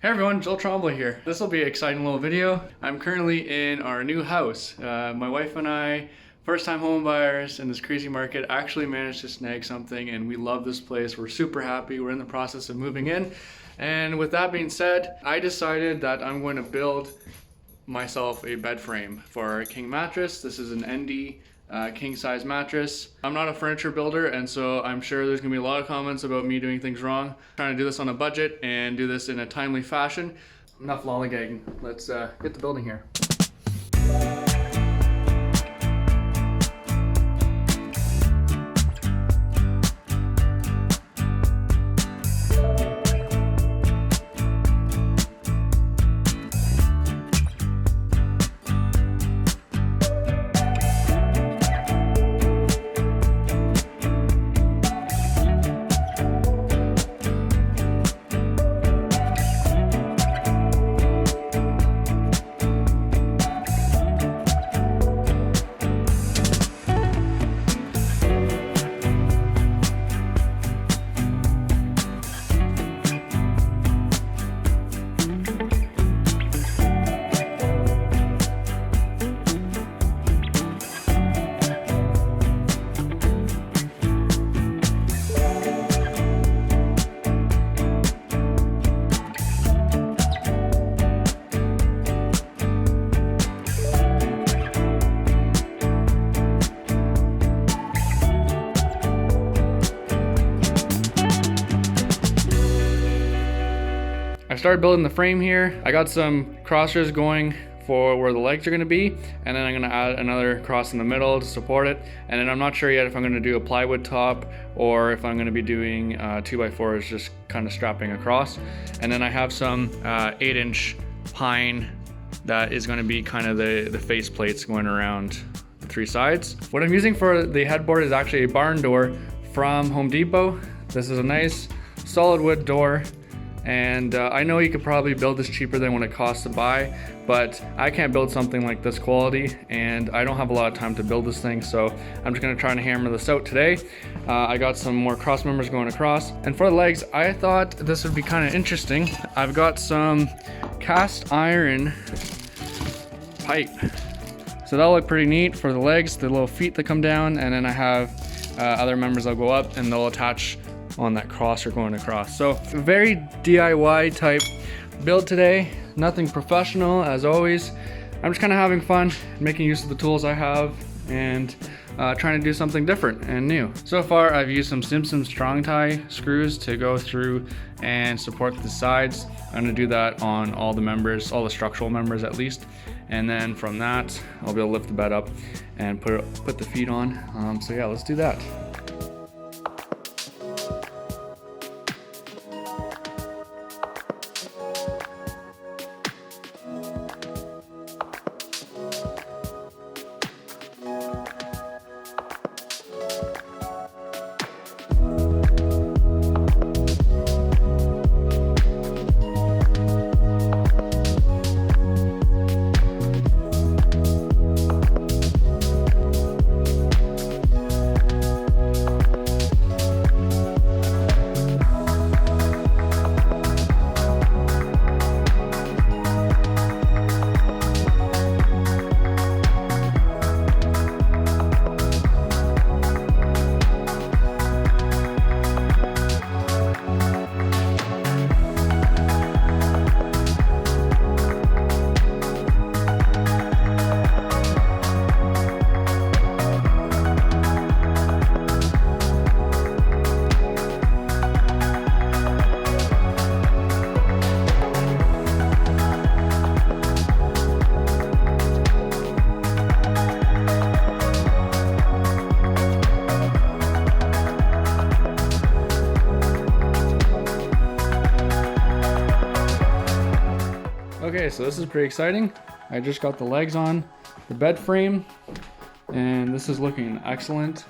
Hey everyone, Joel Trombley here. This will be an exciting little video. I'm currently in our new house. My wife and I, first time home buyers in this crazy market, actually managed to snag something and we love this place. We're super happy. We're in the process of moving in. And with that being said, I decided that I'm going to build myself a bed frame for our king mattress. This is an Endy king size mattress. I'm not a furniture builder, and so I'm sure there's gonna be a lot of comments about me doing things wrong. I'm trying to do this on a budget and do this in a timely fashion. Enough lollygagging. Let's get the building here. I started building the frame here. I got some crossers going for where the legs are going to be, and then I'm going to add another cross in the middle to support it. And then I'm not sure yet if I'm going to do a plywood top or if I'm going to be doing 2x4s just kind of strapping across. And then I have some 8-inch pine that is going to be kind of the face plates going around the 3 sides. What I'm using for the headboard is actually a barn door from Home Depot. This is a nice solid wood door. And I know you could probably build this cheaper than what it costs to buy, but I can't build something like this quality and I don't have a lot of time to build this thing, so I'm just gonna try and hammer this out today. I got some more cross members going across. And for the legs, I thought this would be kind of interesting. I've got some cast iron pipe. So that'll look pretty neat for the legs, the little feet that come down, and then I have other members that'll go up and they'll attach on that crosser going across. So very DIY type build today, nothing professional as always. I'm just kind of having fun, making use of the tools I have and trying to do something different and new. So far I've used some Simpson strong tie screws to go through and support the sides. I'm going to do that on all the members, all the structural members at least. And then from that I'll be able to lift the bed up and put the feet on. So yeah, let's do that. Okay, so this is pretty exciting. I just got the legs on the bed frame and this is looking excellent.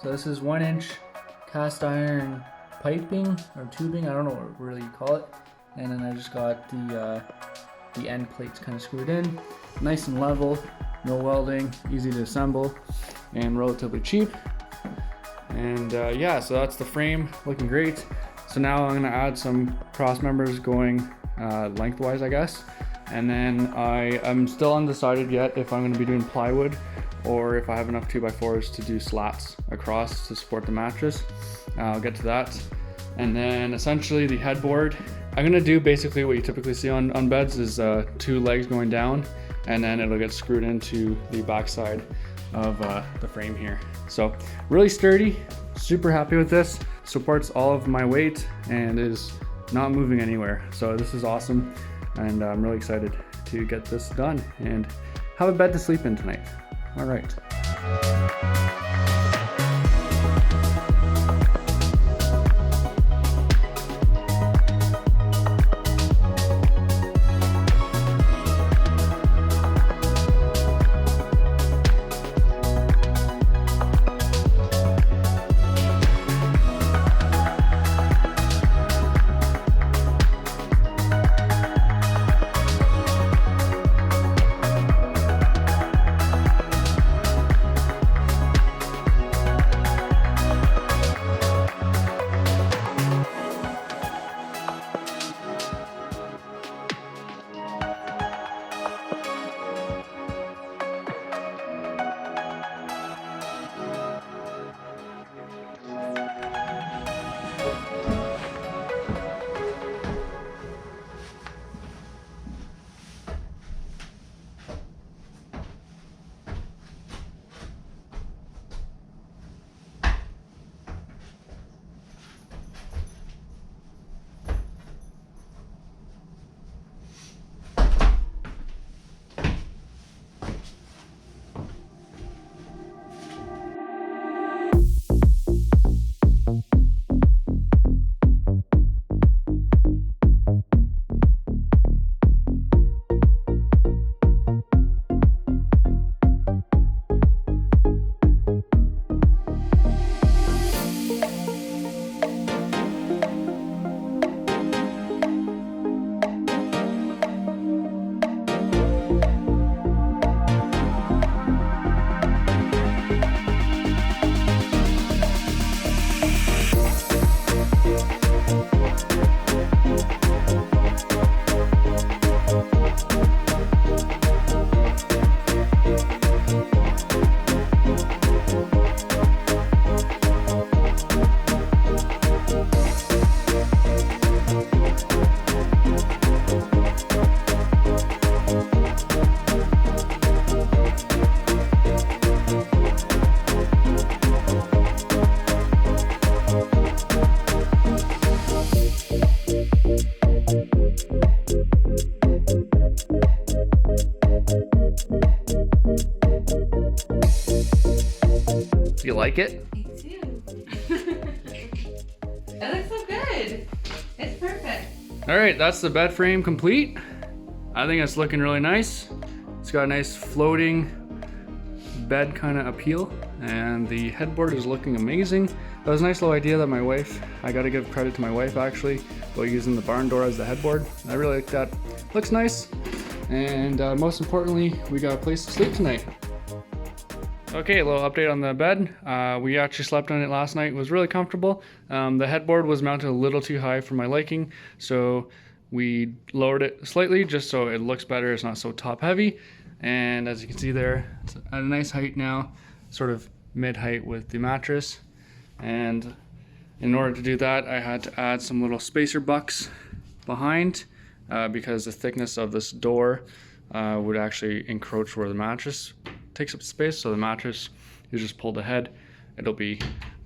So this is 1-inch cast iron piping or tubing, I don't know what really you call it. And then I just got the end plates kind of screwed in. Nice and level, no welding, easy to assemble, and relatively cheap. And yeah, so that's the frame looking great. So now I'm gonna add some cross members going lengthwise, I guess. And then I'm still undecided yet if I'm going to be doing plywood or if I have enough 2x4s to do slats across to support the mattress. I'll get to that. And then essentially the headboard, I'm going to do basically what you typically see on beds is 2 legs going down, and then it'll get screwed into the backside of the frame here. So really sturdy, super happy with this. Supports all of my weight and is not moving anywhere. So this is awesome, and I'm really excited to get this done and have a bed to sleep in tonight. All right. Do you like it? Me too. It looks so good. It's perfect. All right, that's the bed frame complete. I think it's looking really nice. It's got a nice floating bed kind of appeal, and the headboard is looking amazing. That was a nice little idea that I gotta give credit to my wife actually, about using the barn door as the headboard. I really like that. Looks nice, and most importantly, we got a place to sleep tonight. Okay, a little update on the bed. We actually slept on it last night. It was really comfortable. The headboard was mounted a little too high for my liking, so we lowered it slightly just so it looks better. It's not so top heavy. And as you can see there, it's at a nice height now, sort of mid-height with the mattress. And in order to do that, I had to add some little spacer bucks behind because the thickness of this door would actually encroach where the mattress takes up space. So the mattress, you just pull the head, it'll be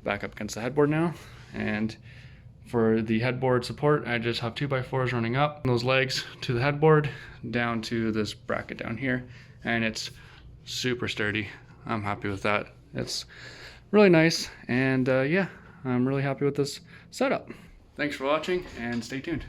back up against the headboard now. And for the headboard support, I just have 2x4s running up those legs to the headboard down to this bracket down here, and it's super sturdy. I'm happy with that. It's really nice, and yeah, I'm really happy with this setup. Thanks for watching, and stay tuned.